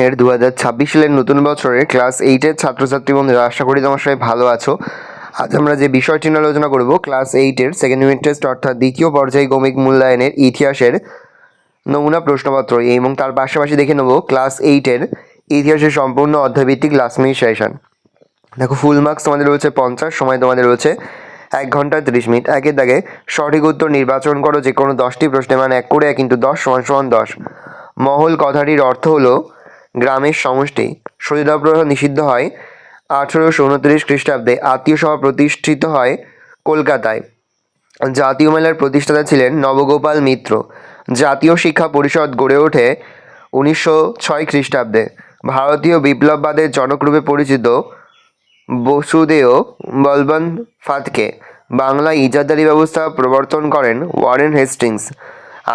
এর 2026 সালের নতুন বছরে ক্লাস 8-এর ছাত্রছাত্রী বন্ধুরা, আশা করি তোমার সবাই ভালো আছো। আজ আমরা যে বিষয়টি নিয়ে আলোচনা করব, ক্লাস 8-এর সেকেন্ড ইউনিট টেস্ট অর্থাৎ দ্বিতীয় পর্যায়ক্রমিক মূল্যায়নের ইতিহাসের নমুনা প্রশ্নপত্র এবং তার পাশাপাশি দেখে নেব ক্লাস 8-এর ইতিহাসের সম্পূর্ণ অধ্যায়ভিত্তিক লাস্ট মিনিট সেশন। দেখো, ফুল মার্কস তোমাদের রয়েছে 50, সময় তোমাদের রয়েছে 1 ঘন্টা 30 মিনিট। একের দাগে সঠিক উত্তর নির্বাচন করো যে কোনো 10টি প্রশ্নে, মানে 1 করে 1 × 10 = 10। মহল কথাটির অর্থ হলো গ্রামের সমষ্টি। সতীদাহ নিষিদ্ধ হয় 1829 খ্রিস্টাব্দে। আত্মীয় সভা প্রতিষ্ঠিত হয় কলকাতায়। জাতীয় মেলার প্রতিষ্ঠাতা ছিলেন নবগোপাল মিত্র। জাতীয় শিক্ষা পরিষদ গড়ে ওঠে 1906 খ্রিস্টাব্দে। ভারতীয় বিপ্লববাদের জনকরূপে পরিচিত বসুদেও বলবন্তফাদকে বাংলায় ইজারদারি ব্যবস্থা প্রবর্তন করেন ওয়ারেন হেস্টিংস।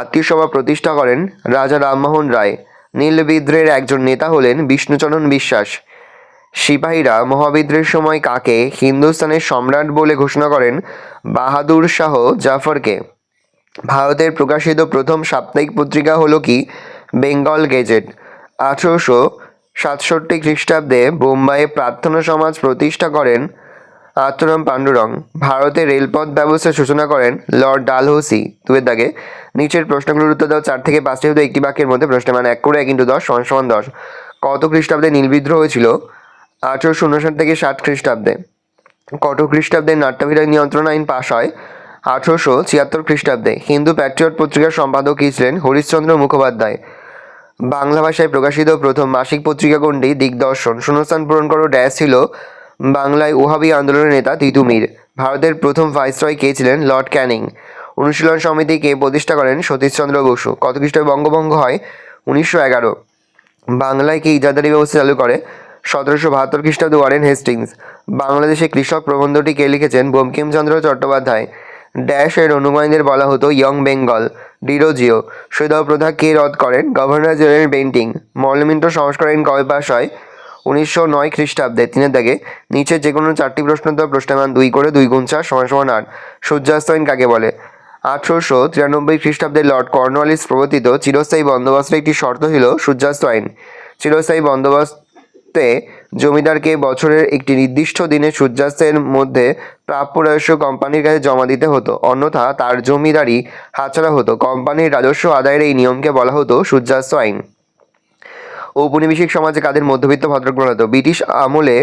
আত্মীয় সভা প্রতিষ্ঠা করেন রাজা রামমোহন রায়। নীল বিদ্রোহের একজন নেতা হলেন বিষ্ণুচরণ বিশ্বাস। সিপাহীরা মহাবিদ্রোহের সময় কাকে হিন্দুস্তানের সম্রাট বলে ঘোষণা করেন? বাহাদুর শাহ জাফরকে। ভারতের প্রকাশিত প্রথম সাপ্তাহিক পত্রিকা হলো কি? বেঙ্গল গেজেট। 1867 খ্রিস্টাব্দে বোম্বাইয়ে প্রার্থনা সমাজ প্রতিষ্ঠা করেন আত্মারাম পাণ্ডুরং। ভারতে রেলপথ ব্যবস্থার সূচনা করেন লর্ড ডালহৌসি। দুয়ের দাগে নিচের প্রশ্নগুলোর উত্তর দাও 4 থেকে 5টি হতে একটি বাক্যের মধ্যে প্রশ্ন, মানে 1 করে 1 × 10 = 10। কত খ্রিস্টাব্দে নীল বিদ্রোহ হয়েছিল? 1859 থেকে 60 খ্রিস্টাব্দে। কত খ্রিস্টাব্দে নাট্যবিধান নিয়ন্ত্রণ আইন পাশ হয়? 1876 খ্রিস্টাব্দে। হিন্দু প্যাট্রিয়ট পত্রিকার সম্পাদক কি ছিলেন? হরিশ্চন্দ্র মুখোপাধ্যায়। বাংলা ভাষায় প্রকাশিত প্রথম মাসিক পত্রিকা কোনটি? দিগদর্শন। শূন্যস্থান পূরণ করো। ড্যাশ ছিল বাংলায় ওহাবি আন্দোলনের নেতা তিতুমির। ভারতের প্রথম ভাইসরয় কে ছিলেন? লর্ড ক্যানিং। অনুশীলন সমিতি কে প্রতিষ্ঠা করেন? সতীশচন্দ্র বসু। কত খ্রিস্টাব্দে বঙ্গভঙ্গ হয়? 1911। বাংলায় কে ইজারদারি ব্যবস্থা চালু করে? 1772 খ্রিস্টাব্দে ওয়ারেন হেস্টিংস। বাংলাদেশে কৃষক প্রবন্ধটি কে লিখেছেন? বঙ্কিমচন্দ্র চট্টোপাধ্যায়। ড্যাশের অনুগামীদের বলা হতো ইয়ং বেঙ্গল। ডিরোজিও। সতীদাহ প্রথা কে রদ করেন? Governor general Bentinck. মল্লমিন্ট সংস্কার আইন কবে পাশ হয়? 1909 খ্রিস্টাব্দে। 3-এর দাগে নিচের যে কোনো 4টি প্রশ্ন তো প্রশ্নের মান 2 করে 2 × 4 = 8। সূর্যাস্ত আইন কাকে বলে? 1893 খ্রিস্টাব্দে লর্ড কর্নওয়ালিস প্রবর্তিত চিরস্থায়ী বন্দোবস্তের একটি শর্ত ছিল সূর্যাস্ত আইন। চিরস্থায়ী বন্দোবস্তে জমিদারকে বছরের একটি নির্দিষ্ট দিনে সূর্যাস্তের মধ্যে প্রাপ্য রাজস্ব কোম্পানির কাছে জমা দিতে হতো, অন্যথা তার জমিদারি হাতছাড়া হতো। কোম্পানির রাজস্ব আদায়ের এই নিয়মকে বলা হতো সূর্যাস্ত আইন। ঔপনিবেশিক সমাজে কাদের মধ্যবিত্ত ভদ্রলোক বলা হতো? ব্রিটিশ আমলে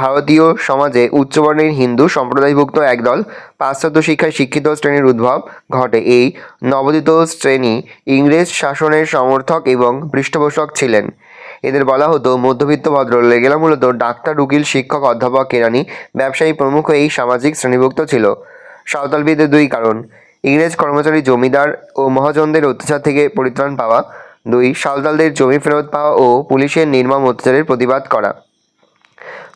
ভারতীয় সমাজে উচ্চবর্ণের হিন্দু সম্প্রদায়ভুক্ত একদল পাশ্চাত্য শিক্ষায় শিক্ষিত শ্রেণীর উদ্ভব ঘটে। এই নবোদিত শ্রেণী ইংরেজ শাসনের সমর্থক এবং পৃষ্ঠপোষক ছিলেন। এদের বলা হতো মধ্যবিত্ত ভদ্রলোক। এগুলো মূলত ডাক্তার, উকিল, শিক্ষক, অধ্যাপক, কেরানি, ব্যবসায়ী প্রমুখ এই সামাজিক শ্রেণীভুক্ত ছিল। সাঁওতাল বিদ্রোহের 2 কারণ: ইংরেজ কর্মচারী জমিদার ও মহাজনদের অত্যাচার থেকে পরিত্রাণ পাওয়া। 2. সাঁওতালদের জমি ফেরত পাওয়া ও পুলিশের নির্মম অত্যাচারের প্রতিবাদ করা।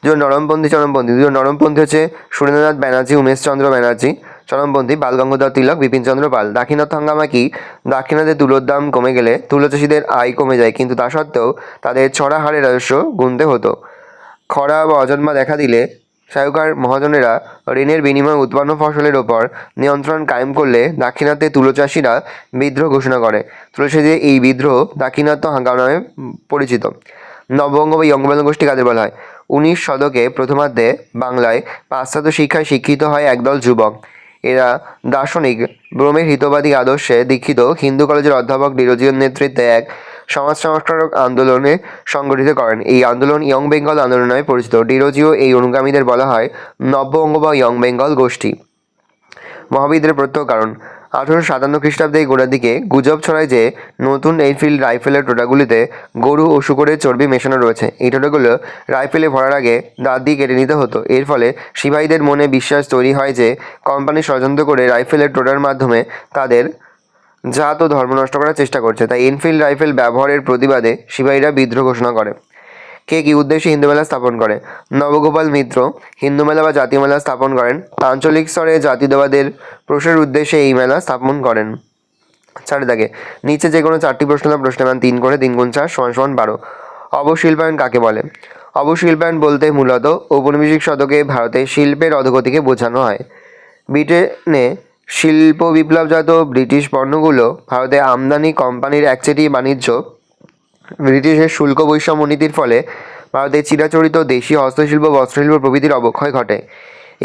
দুজন নরমপন্থী চরমপন্থী। দুজন নরমপন্থী হচ্ছে সুরেন্দ্রনাথ ব্যানার্জি, উমেশচন্দ্র ব্যানার্জি। চরমপন্থী বাল গঙ্গাধর তিলক, বিপিনচন্দ্র পাল। দাক্ষিণাত্য হাঙ্গামা কি? দাক্ষিণাত্যে তুলোর দাম কমে গেলে তুলো চাষিদের আয় কমে যায়, কিন্তু তা সত্ত্বেও তাদের ছড়া হারে রাজস্ব গুনতে হতো। খরা বা অজন্মা দেখা দিলে সাহুকার মহাজনেরা ঋণের বিনিময়ে উৎপন্ন ফসলের ওপর নিয়ন্ত্রণ কায়েম করলে দাক্ষিণাত্যে তুলো চাষিরা বিদ্রোহ ঘোষণা করে। তুলো চাষিদের এই বিদ্রোহ দাক্ষিণাত্য হাঙ্গামা নামে পরিচিত। নববঙ্গ বা ইয়ং বেঙ্গল গোষ্ঠী কাদের বলা হয়? 19 শতকে প্রথমার্ধে বাংলায় পাশ্চাত্য শিক্ষায় শিক্ষিত হয় একদল যুবক। এরা দার্শনিক ব্রহ্মের হিতবাদী আদর্শে দীক্ষিত। হিন্দু কলেজের অধ্যাপক ডিরোজিওর নেতৃত্বে এক সমাজ সংস্কারক আন্দোলনে সংগঠিত করেন। এই আন্দোলন ইয়ং বেঙ্গল আন্দোলন নামে পরিচিত। ডিরোজিও এই অনুগামীদের বলা হয় নববঙ্গ বা ইয়ং বেঙ্গল গোষ্ঠী। মহাবিদ্রোহের প্রত্যহ কারণ: 1857 খ্রিস্টাব্দে গোড়ার দিকে গুজব ছড়ায় যে নতুন এনফিল্ড রাইফেলের টোটাগুলিতে গরু ও শূকরের চর্বি মেশানো রয়েছে। এই টোটাগুলো রাইফেলে ভরার আগে দাঁত দিয়ে কেটে নিতে হতো। এর ফলে সিপাহীদের মনে বিশ্বাস তৈরি হয় যে কোম্পানি ষড়যন্ত্র করে রাইফেলের টোটার মাধ্যমে তাদের জাত ও ধর্ম নষ্ট করার চেষ্টা করছে। তাই এনফিল্ড রাইফেল ব্যবহারের প্রতিবাদে সিপাহীরা বিদ্রোহ ঘোষণা করে। কে কি উদ্দেশ্যে হিন্দু মেলা স্থাপন করে? নবগোপাল মিত্র হিন্দু মেলা বা জাতীয় মেলা স্থাপন করেন। আঞ্চলিক স্তরে জাতীয়তাবাদের প্রসারের উদ্দেশ্যে এই মেলা স্থাপন করেন। 4 দাগে নিচে যে কোনো 4টি প্রশ্ন প্রশ্নের মান 3 করে 3 × 4 = 12। অবশিল্পায়ন কাকে বলে? অবশিল্পায়ন বলতে মূলত ঔপনিবেশিক শতকে ভারতে শিল্পের অধোগতিকে বোঝানো হয়। ব্রিটেনে শিল্প বিপ্লবজাত ব্রিটিশ পণ্যগুলো ভারতে আমদানি, কোম্পানির একচেটিয়া বাণিজ্য, ব্রিটিশের শুল্ক বৈষম্য নীতির ফলে ভারতের চিরাচরিত দেশীয় হস্তশিল্প, বস্ত্রশিল্প প্রভৃতির অবক্ষয় ঘটে।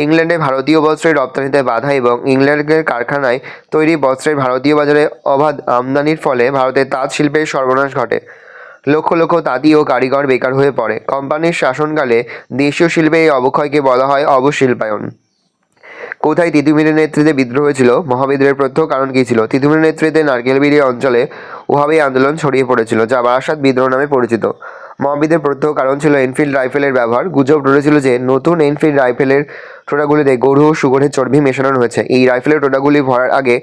ইংল্যান্ডে ভারতীয় বস্ত্রের রপ্তানিতে বাধা এবং ইংল্যান্ডের কারখানায় তৈরি বস্ত্রের ভারতীয় বাজারে অবাধ আমদানির ফলে ভারতের তাঁত শিল্পের সর্বনাশ ঘটে। লক্ষ লক্ষ তাঁতি ও কারিগর বেকার হয়ে পড়ে। কোম্পানির শাসনকালে দেশীয় শিল্পে এই অবক্ষয়কে বলা হয় অবশিল্পায়ন। কোথায় তিতুমিরের নেতৃত্বে বিদ্রোহ হয়েছিল? মহাবিদ্রোহের প্রত্যক্ষ কারণ কী ছিল? তিতুমিরের নেতৃত্বে নারকেলবিড়ি অঞ্চলে ওহাবি আন্দোলন ছড়িয়ে পড়েছিল, যা বারাসাত বিদ্রোহ নামে পরিচিত। মহাবিদ্রোহের প্রত্যক্ষ কারণ ছিল এনফিল্ড রাইফেলের ব্যবহার। গুজব রটেছিল যে নতুন এনফিল্ড রাইফেলের টোটাগুলিতে গরু ও শুকরের চর্বি মেশানো হয়েছে। এই রাইফেলের টোটাগুলি ভরার আগে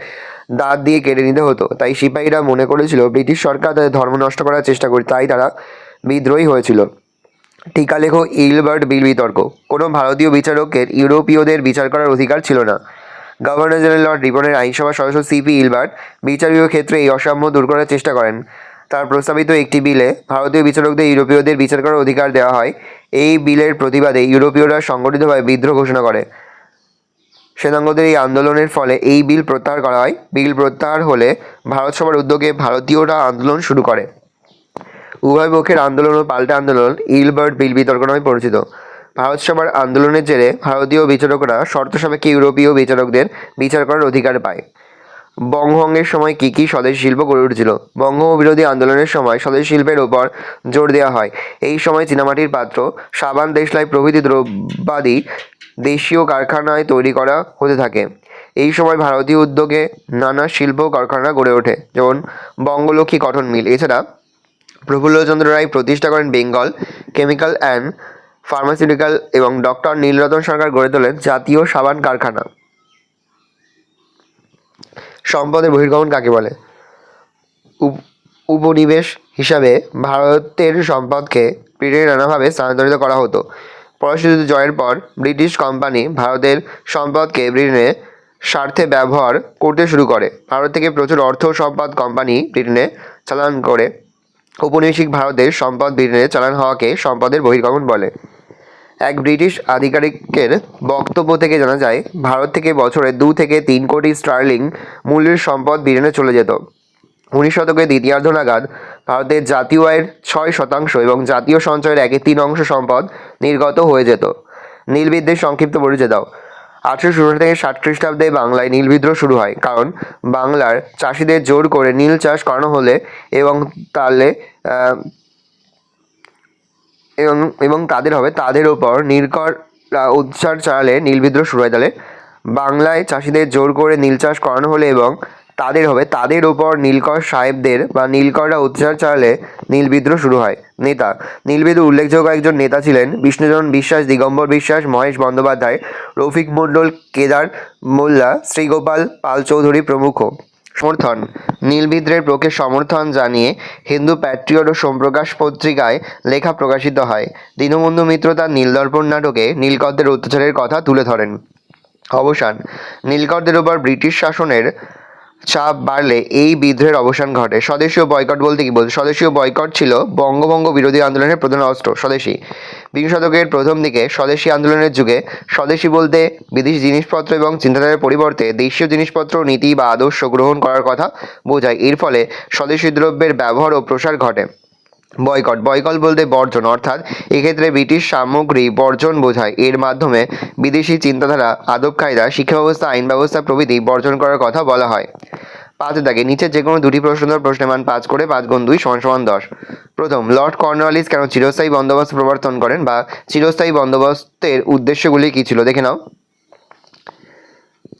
দাঁত দিয়ে কেটে নিতে হতো। তাই সিপাহীরা মনে করেছিল ব্রিটিশ সরকার তাদের ধর্ম নষ্ট করার চেষ্টা করে, তাই তারা বিদ্রোহী হয়েছিল। টিকা লেখো ইলবার্ট বিল বিতর্ক। কোনো ভারতীয় বিচারকের ইউরোপীয়দের বিচার করার অধিকার ছিল না। গভর্নর জেনারেল লর্ড রিপনের আইনসভার সদস্য সিপি ইলবার্ট বিচার বিভাগের ক্ষেত্রে এই অসাম্য দূর করার চেষ্টা করেন। তার প্রস্তাবিত একটি বিলে ভারতীয় বিচারকদের ইউরোপীয়দের বিচার করার অধিকার দেওয়া হয়। এই বিলের প্রতিবাদে ইউরোপীয়রা সংগঠিতভাবে বিদ্রোহ ঘোষণা করে। শ্বেতাঙ্গদের এই আন্দোলনের ফলে এই বিল প্রত্যাহার করা হয়। বিল প্রত্যাহার হলে ভারত সভার উদ্যোগে ভারতীয়রা আন্দোলন শুরু করে। উভয় পক্ষের আন্দোলন ও পাল্টা আন্দোলন ইলবার্ট বিল বিতর্ক নামে পরিচিত। ভারত সভার আন্দোলনের জেরে ভারতীয় বিচারকরা শর্ত সাপেক্ষে ইউরোপীয় বিচারকদের বিচার করার অধিকার পায়। বঙ্গভঙ্গের সময় কী কী স্বদেশী শিল্প গড়ে উঠেছিল? বঙ্গভঙ্গ বিরোধী আন্দোলনের সময় স্বদেশী শিল্পের ওপর জোর দেওয়া হয়। এই সময় চীনামাটির পাত্র, সাবান, দেশলাই প্রভৃতি দ্রব্যাদি দেশীয় কারখানায় তৈরি করা হতে থাকে। এই সময় ভারতীয় উদ্যোগে নানা শিল্প কারখানা গড়ে ওঠে, যেমন বঙ্গলক্ষ্মী কটন মিল। এছাড়া প্রফুল্লচন্দ্র রায় প্রতিষ্ঠা করেন বেঙ্গল কেমিক্যাল অ্যান্ড ফার্মাসিউটিক্যাল এবং ডক্টর নীলরতন সরকার গড়ে তোলেন জাতীয় সাবান কারখানা। সম্পদের বহির্গমন কাকে বলে? উপনিবেশ হিসাবে ভারতের সম্পদকে ব্রিটেনে নানাভাবে স্থানান্তরিত করা হতো। পররাষ্ট্র যুদ্ধ জয়ের পর ব্রিটিশ কোম্পানি ভারতের সম্পদকে ব্রিটেনের স্বার্থে ব্যবহার করতে শুরু করে। ভারত থেকে প্রচুর অর্থ ও সম্পদ কোম্পানি ব্রিটেনে চালান করে। ঔপনিবেশিক ভারতের সম্পদ ব্রিটেনে চালান হওয়াকে সম্পদের বহির্গমন বলে। এক ব্রিটিশ আধিকারিকের বক্তব্য থেকে জানা যায়, ভারত থেকে বছরে 2 থেকে 3 কোটি স্টার্লিং মূল্যের সম্পদ ব্রিটেনে চলে যেত। 19 শতকের দ্বিতীয়ার্ধ নাগাদ ভারতের জাতীয় আয়ের 6% এবং জাতীয় সঞ্চয়ের 1/3 সম্পদ নির্গত হয়ে যেত। নীল বিদ্রোহের সংক্ষিপ্ত পরিচয় দাও। 1816 থেকে 60 খ্রিস্টাব্দে বাংলায় নীল বিদ্রোহ শুরু হয়, কারণ বাংলার চাষিদের জোর করে নীল চাষ করানো হলে এবং তাদের ওপর নীলকর উৎসার চালালে নীল বিদ্রোহ শুরু হয়। তাহলে বাংলায় চাষিদের জোর করে নীল চাষ করানো হলে এবং তাদের ওপর নীলকর সাহেবদের বা নীলকররা অত্যাচার চালালে নীল বিদ্রোহ শুরু হয়। নেতা নীল বিদ্রোহ উল্লেখযোগ্য একজন নেতা ছিলেন বিষ্ণুচরণ বিশ্বাস, দিগম্বর বিশ্বাস, মহেশ বন্দ্যোপাধ্যায়, রফিক মণ্ডল, কেদার মোল্লা, শ্রীগোপাল পাল চৌধুরী প্রমুখ। সমর্থন নীল বিদ্রোহের পক্ষে সমর্থন জানিয়ে হিন্দু প্যাট্রিয়ট ও সোমপ্রকাশ পত্রিকায় লেখা প্রকাশিত হয়। দীনবন্ধু মিত্র তার নীলদর্পণ নাটকে নীলকরদের অত্যাচারের কথা তুলে ধরেন। অবসান নীলকরদের উপর ব্রিটিশ শাসনের চাপ বাড়লে এই বিদ্রোহের অবসান ঘটে। স্বদেশীয় বয়কট বলতে কি বলছে? স্বদেশীয় বয়কট ছিল বঙ্গভঙ্গ বিরোধী আন্দোলনের প্রধান অস্ত্র। স্বদেশী 20 শতকের প্রথম দিকে স্বদেশী আন্দোলনের যুগে স্বদেশী বলতে বিদেশি জিনিসপত্র এবং চিন্তাধারার পরিবর্তে দেশীয় জিনিসপত্র, নীতি বা আদর্শ গ্রহণ করার কথা বোঝায়। এর ফলে স্বদেশী দ্রব্যের ব্যবহার ও প্রসার ঘটে। বয়কট বলতে বর্জন, অর্থাৎ এক্ষেত্রে ব্রিটিশ সামগ্রী বর্জন বোঝায়। এর মাধ্যমে বিদেশি চিন্তাধারা, আদব কায়দা, শিক্ষা ব্যবস্থা, আইন ব্যবস্থা প্রভৃতি বর্জন করার কথা বলা হয়। 5 দাগে নিচে যে কোনো দুটি প্রশ্ন প্রশ্নের মান 5 করে 5 গুণ 2 = 10। প্রথম, লর্ড কর্নওয়ালিস কেন চিরস্থায়ী বন্দোবস্ত প্রবর্তন করেন বা চিরস্থায়ী বন্দোবস্তের উদ্দেশ্যগুলি কী ছিল? দেখে নাও।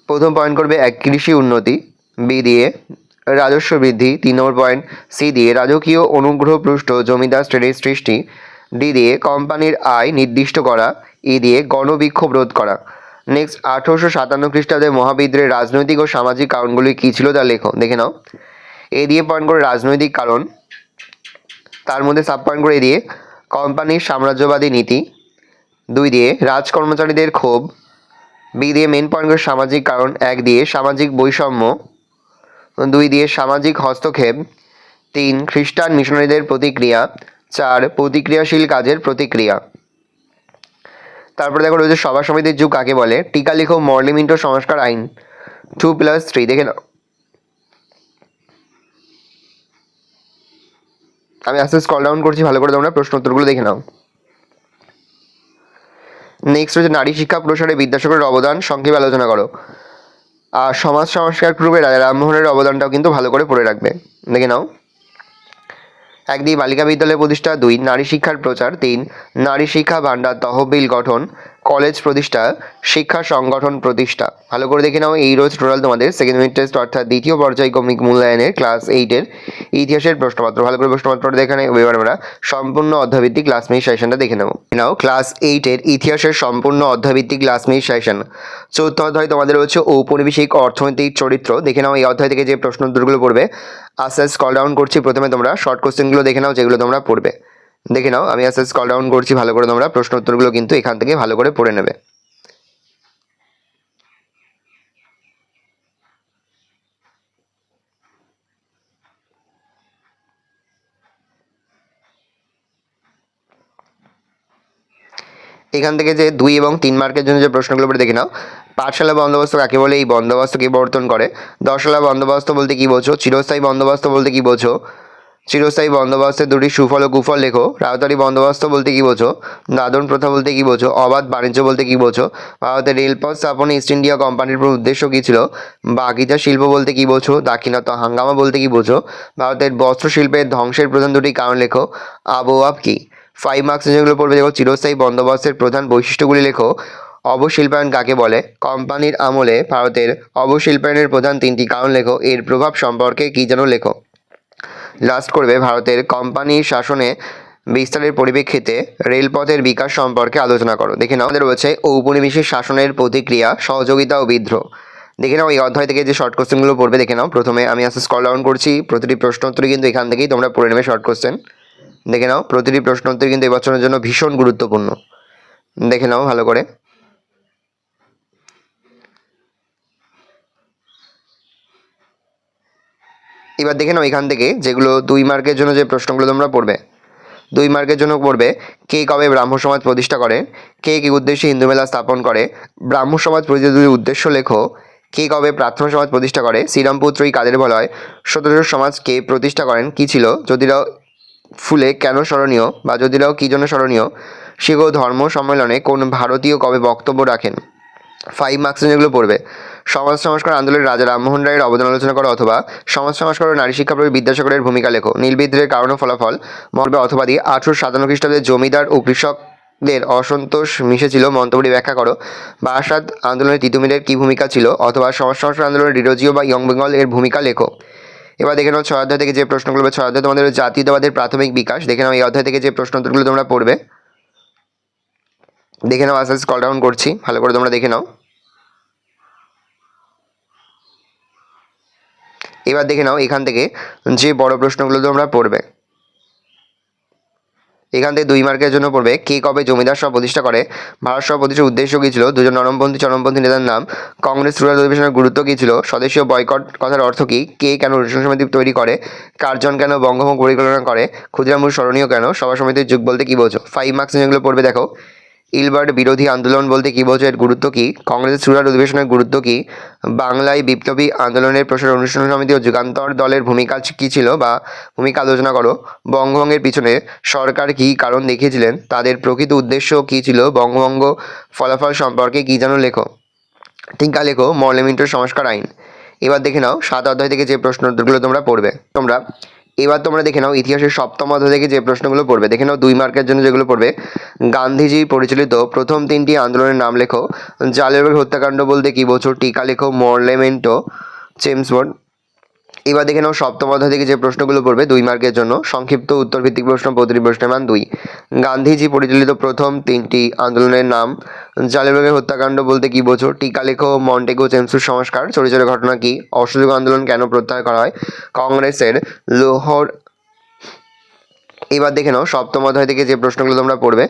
প্রথম পয়েন্ট করবে 1 কৃষি উন্নতি, বি দিয়ে রাজস্ব বৃদ্ধি, 3 নম্বর পয়েন্ট সি দিয়ে রাজকীয় অনুগ্রহপুষ্ট জমিদার শ্রেণীর সৃষ্টি, ডি দিয়ে কোম্পানির আয় নির্দিষ্ট করা, ই দিয়ে গণবিক্ষোভ রোধ করা। নেক্সট, 1857 খ্রিস্টাব্দে মহাবিদ্রোহের রাজনৈতিক ও সামাজিক কারণগুলি কী ছিল তা লেখো। দেখে নাও। এ দিয়ে পয়েন্ট করে রাজনৈতিক কারণ, তার মধ্যে সাব পয়েন্ট করে এ দিয়ে কোম্পানির সাম্রাজ্যবাদী নীতি, 2 দিয়ে রাজকর্মচারীদের ক্ষোভ, বি দিয়ে মেন পয়েন্ট করে সামাজিক কারণ, 1 দিয়ে সামাজিক বৈষম্য, 2 দিয়ে সামাজিক হস্তক্ষেপ, 3 খ্রিস্টান মিশনারিদের প্রতিক্রিয়া, 4 প্রতিক্রিয়াশীল কাজের প্রতিক্রিয়া। তারপরে দেখো রয়েছে সভা সমিতির যুগ কাকে বলে? টিকা লিখো মরলি মিন্টো সংস্কার আইন 2+3 দেখে নাও। আমি আস্তে স্ক্রল ডাউন করছি, ভালো করে তোমরা প্রশ্ন উত্তরগুলো দেখে নাও। নেক্সট হচ্ছে নারী শিক্ষা প্রসারে বিদ্যাসাগরের অবদান সংক্ষেপে আলোচনা করো। আর সমাজ সংস্কার পূর্বে রাজা রামমোহনের অবদানটাও কিন্তু ভালো করে পড়ে রাখবে, দেখে নাও। 1 বালিকা বিদ্যালয় প্রতিষ্ঠা, 2 নারী শিক্ষার প্রচার, 3 নারী শিক্ষা ভাণ্ডার তহবিল গঠন, কলেজ প্রতিষ্ঠা, শিক্ষা সংগঠন প্রতিষ্ঠা। ভালো করে দেখে নাও। এই রোজ টোটাল তোমাদের সেকেন্ড ইউনিট টেস্ট অর্থাৎ দ্বিতীয় পর্যায়ক্রমিক মূল্যায়নের ক্লাস 8-এর ইতিহাসের প্রশ্নপত্র। ভালো করে প্রশ্নপত্রটা দেখে নেব। এবার আমরা সম্পূর্ণ অধ্যায়ভিত্তিক ক্লাস মিনিট সেশনটা দেখে নেব। নাও ক্লাস 8-এর ইতিহাসের সম্পূর্ণ অধ্যায়ভিত্তিক ক্লাস মিনিট সেশন। চতুর্থ অধ্যায় তোমাদের হচ্ছে ঔপনিবেশিক অর্থনৈতিক চরিত্র। দেখে নাও এই অধ্যায় থেকে যে প্রশ্ন উত্তরগুলো পড়বে। আস্তে আস্তে স্ক্রল ডাউন করছি, প্রথমে তোমরা শর্ট কোশ্চেনগুলো দেখে নাও যেগুলো তোমরা পড়বে। দেখে নাও, আমি আস্তে স্ক্রল ডাউন করছি, ভালো করে তোমরা প্রশ্ন উত্তরগুলো কিন্তু এখান থেকে ভালো করে পড়ে নেবে। এখান থেকে যে 2 এবং 3 মার্কের জন্য যে প্রশ্নগুলো পড়ে দেখে নাও। পাঠশালা বন্দোবস্ত কাকে বলে? এই বন্দোবস্ত কে প্রবর্তন করে? দশলা বন্দোবস্ত বলতে কি বোঝো? চিরস্থায়ী বন্দোবস্ত বলতে কি বোঝো? চিরস্থায়ী বন্দোবস্তের দুটি সুফল ও কুফল লেখো। রাউতারি বন্দোবস্ত বলতে কি বোঝো? দাদন প্রথা বলতে কি বোঝো? অবাধ বাণিজ্য বলতে কি বোঝো? ভারতের রেলপথ স্থাপনে ইস্ট ইন্ডিয়া কোম্পানির উদ্দেশ্য কী ছিল? বাগিচা শিল্প বলতে কি বোঝো? দাক্ষিণাত্য হাঙ্গামা বলতে কি বোঝো? ভারতের বস্ত্র শিল্পের ধ্বংসের প্রধান দুটি কারণ লেখো। আবহাওয়া কি? 5 মার্কস যেগুলো পড়বে দেখো। চিরস্থায়ী বন্দোবস্তের প্রধান বৈশিষ্ট্যগুলি লেখো। অবশিল্পায়ন কাকে বলে? কোম্পানির আমলে ভারতের অবশিল্পায়নের প্রধান 3টি কারণ লেখো। এর প্রভাব সম্পর্কে কী যেন লেখো। লাস্ট করবে ভারতের কোম্পানির শাসনে বিস্তারের পরিপ্রেক্ষিতে রেলপথের বিকাশ সম্পর্কে আলোচনা করো। দেখে নাও, আমাদের রয়েছে ঔপনিবেশিক শাসনের প্রতিক্রিয়া, সহযোগিতা ও বিদ্রোহ। দেখে নাও এই অধ্যায় থেকে যে শর্ট কোশ্চেনগুলো পড়বে দেখে নাও। প্রথমে আমি আস্তে স্ক্রল ডাউন করছি, প্রতিটি প্রশ্ন উত্তর কিন্তু এখান থেকেই তোমরা পড়ে নেবে শর্ট কোশ্চেন। দেখে নাও, প্রতিটি প্রশ্ন উত্তর কিন্তু এবছরের জন্য ভীষণ গুরুত্বপূর্ণ। দেখে নাও ভালো করে। এবার দেখে নাও এখান থেকে যেগুলো 2 মার্কের জন্য যে প্রশ্নগুলো তোমরা পড়বে। 2 মার্কের জন্য পড়বে কে কবে ব্রাহ্ম সমাজ প্রতিষ্ঠা করে? কে কি উদ্দেশ্যে হিন্দু মেলা স্থাপন করে? ব্রাহ্ম সমাজ প্রতিষ্ঠার উদ্দেশ্য লেখো। কে কবে প্রার্থনা সমাজ প্রতিষ্ঠা করে? শ্রীরামপুত্রই কাদের বলা হয়? সত্যশোধক সমাজ কে প্রতিষ্ঠা করেন? কি ছিল যদিরাও ফুলে কেন স্মরণীয় বা যদিরাও কী জন্য স্মরণীয়? শিখ ধর্ম সম্মেলনে কোন ভারতীয় কবে বক্তব্য রাখেন? 5 মার্কস যেগুলো পড়বে। সমাজ সংস্কার আন্দোলনের রাজা রামমোহন রায়ের অবদান আলোচনা করো, অথবা সমাজ সংস্কার ও নারী শিক্ষা প্রতি বিদ্যাসাগরের ভূমিকা লেখো। নীল বিদ্রোহের কারণ ও ফলাফল মর্মে অথবা দিয়ে 1857 খ্রিস্টাব্দে জমিদার ও কৃষকদের অসন্তোষ মিশেছিল, মন্তব্যটি ব্যাখ্যা করো। বারাসাত আন্দোলনে তিতুমিরের কী ভূমিকা ছিল? অথবা সমাজ সংস্কার আন্দোলনের ডিরোজিও বা ইয়ং বেঙ্গল এর ভূমিকা লেখো। এবার দেখে নাও 6 অধ্যায় থেকে যে প্রশ্নগুলো, 6 অধ্যায় তোমাদের জাতীয়তাবাদের প্রাথমিক বিকাশ। দেখে নাও এই অধ্যায় থেকে যে প্রশ্ন উত্তরগুলো তোমরা পড়বে। দেখে নাও, আস্তে আস্তে স্ক্রল ডাউন করছি, ভালো করে তোমরা দেখে নাও। এবার দেখে নাও এখান থেকে যে বড় প্রশ্নগুলো তোমরা পড়বে। এখান থেকে 2 মার্কের জন্য পড়বে কে কবে জমিদার সভা প্রতিষ্ঠা করে? ভারত সভা প্রতিষ্ঠার উদ্দেশ্য কী ছিল? দুজন নরমপন্থী চরমপন্থী নেতার নাম। কংগ্রেস রুরাল অধিবেশনের গুরুত্ব কী ছিল? স্বদেশীয় বয়কট কথার অর্থ কী? কে কেন অনুষ্ঠান সমিতি তৈরি করে? কার্জন কেন বঙ্গভঙ্গ পরিকল্পনা করে? ক্ষুদিরাম স্মরণীয় কেন? সভা সমিতির যুগ বলতে কী বোঝো? 5 মার্কস যেগুলো পড়বে দেখো। ইলবার্ট বিরোধী আন্দোলন বলতে কী বোঝো? এর গুরুত্ব কী? কংগ্রেসের চূড়ার অধিবেশনের গুরুত্ব কী? বাংলায় বিপ্লবী আন্দোলনের প্রসার অনুষ্ঠান সমিতি ও যুগান্তর দলের ভূমিকা কী ছিল বা ভূমিকা আলোচনা করো। বঙ্গভঙ্গের পিছনে সরকার কী কারণ দেখিয়েছিলেন? তাদের প্রকৃত উদ্দেশ্য কী ছিল? বঙ্গভঙ্গ ফলাফল সম্পর্কে কী যেন লেখো। টিকা লেখো মর্লেমিন্টোর সংস্কার আইন। এবার দেখে নাও 7 অধ্যায় থেকে যে প্রশ্ন উত্তরগুলো তোমরা পড়বে। এবার তোমরা দেখে নাও ইতিহাসের 7ম অধ্যায় থেকে যে প্রশ্নগুলো পড়বে। দেখে নাও 2 মার্কের জন্য যেগুলো পড়বে। গান্ধীজি পরিচালিত প্রথম 3টি আন্দোলনের নাম লেখো। জালিয়ানওয়ালা হত্যাকাণ্ড বলতে কী বোঝো? টিকা লেখো মর্লেমেন্টো চেমসফোর্ড। এবার দেখে নাও 7ম অধ্যায় থেকে যে প্রশ্নগুলো পড়বে 2 মার্কের জন্য। সংক্ষিপ্ত উত্তর ভিত্তিক প্রশ্ন, প্রতিটি প্রশ্নের মান 2। গান্ধীজি পরিচালিত প্রথম 3টি আন্দোলনের নাম। জালিয়ানওয়ালা হত্যাকাণ্ড বলতে কী বোঝো? টিকা লেখো মন্টেগু চেমসফোর্ড সংস্কার। চরিচরের ঘটনা কী? অসহযোগ আন্দোলন কেন প্রত্যাহার করা হয়? কংগ্রেসের লৌহর এবার দেখে নাও সপ্তম অধ্যায় থেকে যে প্রশ্নগুলো তোমরা পড়বে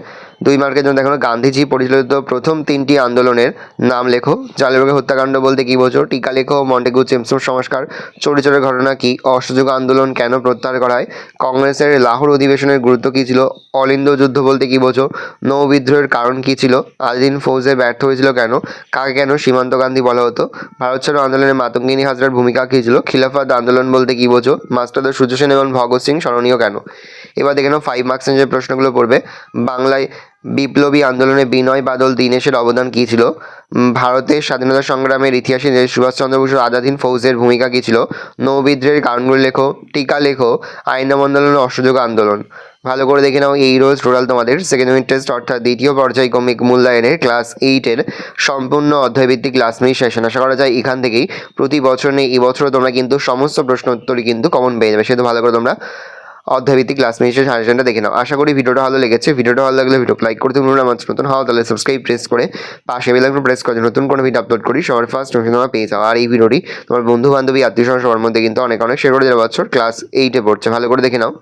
2 মার্কের জন্য দেখো গান্ধীজি পরিচালিত প্রথম 3টি আন্দোলনের নাম লেখো। জালিয়ানবাগ হত্যাকাণ্ড বলতে কি বোঝো? টিকা লেখো। মন্টেগু চেমস্ফোর্ড সংস্কার। চৌরি চৌরার ঘটনা কি? অসহযোগ আন্দোলন কেন প্রত্যাহার করা হয়? কংগ্রেসের লাহোর অধিবেশনের গুরুত্ব কী ছিল? অলিন্দ যুদ্ধ বলতে কি বোঝো? নৌ বিদ্রোহের কারণ কী ছিল? আলাদিন ফৌজে ব্যর্থ হয়েছিল কেন? কাকে কেন সীমান্ত গান্ধী বলা হতো? ভারত ছাড়ো আন্দোলনে মাতঙ্গিনী হাজরার ভূমিকা কী ছিল? খিলাফত আন্দোলন বলতে কি বোঝো? মাস্টারদা সূর্য সেন এবং ভগৎ সিং স্মরণীয় কেন? এবার দেখে নাও 5 মার্কসের যে প্রশ্নগুলো পড়বে। বাংলায় বিপ্লবী আন্দোলনে বিনয় বাদল দীনেশের অবদান কী ছিল? ভারতের স্বাধীনতা সংগ্রামের ইতিহাসে সুভাষচন্দ্র বসুর আজাদিন ফৌজের ভূমিকা কী ছিল? নৌবিদ্রোহের কারণগুলো লেখো। টিকা লেখো। আইন আন্দোলন, অসহযোগ আন্দোলন। ভালো করে দেখে নাও। এই রোজ টোটাল তোমাদের সেকেন্ড ইউনিট টেস্ট অর্থাৎ দ্বিতীয় পর্যায়ক্রমিক মূল্যায়নের ক্লাস 8-এর সম্পূর্ণ অধ্যায়ভিত্তিক ক্লাস মিস সেশন। আশা করা যায় এখান থেকেই প্রতি বছর নেই, এই বছরও তোমরা কিন্তু সমস্ত প্রশ্ন উত্তরই কিন্তু কমন পেয়ে যাবে। সেহেতু ভালো করে তোমরা অধ্যায়ভিত্তিক ক্লাস মিসের সাজেশনটা দেখে নাও। আশা করি ভিডিওটা ভালো লেগেছে। ভিডিওটা ভালো লাগলে ভিডিও লাইক করতে ভুলো না। আমার নতুন হওয়া তাহলে সাবস্ক্রাইব প্রেস করে পাশে বেল আইকন প্রেস করে নতুন কোনো ভিডিও আপলোড করি সবার ফার্স্ট নোটিফিকেশন তোমরা পেয়ে যাও। আর এই ভিডিওটি তোমার বন্ধু বান্ধবী আত্মীয় স্বজন সবার মধ্যে কিন্তু অনেক শেয়ার করে দেওয়া বছর ক্লাস 8-এ পড়ছে। ভালো করে দেখে নাও।